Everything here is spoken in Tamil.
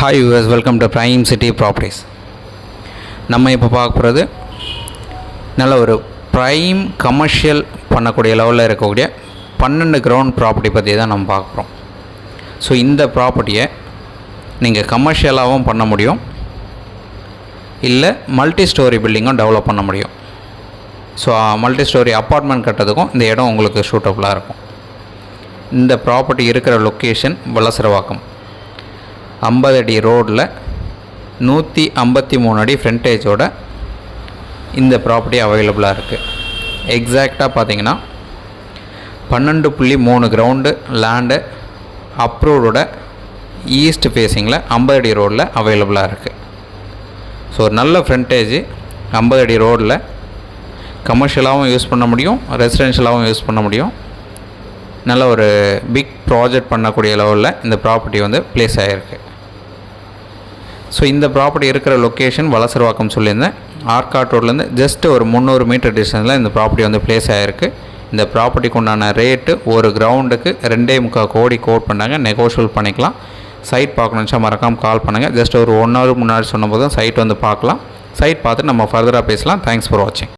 Hi US, welcome to prime city properties. நம்ம இப்போ பார்க்க போகிறது நல்ல ஒரு ப்ரைம் கமர்ஷியல் பண்ணக்கூடிய லெவலில் இருக்கக்கூடிய 12 கிரவுண்ட் ப்ராப்பர்ட்டி பற்றி தான் நம்ம பார்க்க போகிறோம். ஸோ இந்த ப்ராப்பர்ட்டியை நீங்கள் கமர்ஷியலாகவும் பண்ண முடியும், இல்லை மல்டி ஸ்டோரி பில்டிங்கும் டெவலப் பண்ண முடியும். ஸோ மல்டி ஸ்டோரி அப்பார்ட்மெண்ட் கட்டுறதுக்கும் இந்த இடம் உங்களுக்கு சூட்டபுளாக இருக்கும். இந்த ப்ராப்பர்ட்டி இருக்கிற லொக்கேஷன் வலசரவாக்கம் 50 அடி ரோடில் 153 அடி ஃப்ரண்டேஜோட இந்த ப்ராப்பர்ட்டி அவைலபிளாக இருக்குது. எக்ஸாக்டாக பார்த்தீங்கன்னா 12.3 கிரவுண்டு லேண்டு அப்ரூவ்டோட ஈஸ்ட் ஃபேஸிங்கில் 50 அடி ரோடில் அவைலபிளாக இருக்குது. ஸோ ஒரு நல்ல ஃப்ரண்டேஜ் 50 அடி ரோடில் கமர்ஷியலாகவும் யூஸ் பண்ண முடியும், ரெசிடென்ஷியலாகவும் யூஸ் பண்ண முடியும். நல்ல ஒரு பிக் ப்ராஜெக்ட் பண்ணக்கூடிய லெவலில் இந்த ப்ராப்பர்ட்டி வந்து ப்ளேஸ் ஆகிருக்கு. ஸோ இந்த ப்ராப்பர்ட்டி இருக்கிற லொக்கேஷன் வலசரவாக்கம் சொல்லியிருந்தேன். ஆர்காட் ரோட்லேருந்து ஜஸ்ட் ஒரு 300 மீட்டர் டிஸ்டன்ஸில் இந்த ப்ராப்பர்ட்டி வந்து ப்ளேஸ் ஆகிருக்கு. இந்த ப்ராப்பர்ட்டிக்கு உண்டான ரேட்டு ஒரு கிரவுண்டுக்கு 2.25 கோடி கோட் பண்ணாங்க. நெகோஷியபிள் பண்ணிக்கலாம். சைட் பார்க்கணுச்சா மறக்காமல் கால் பண்ணுங்கள். ஜஸ்ட் ஒரு 1 ஹவர் முன்னாடி சொன்னபோது சைட் வந்து பார்க்கலாம். சைட் பார்த்துட்டு நம்ம ஃபர்தராக பேசலாம். தேங்க்ஸ் ஃபார் வாட்சிங்.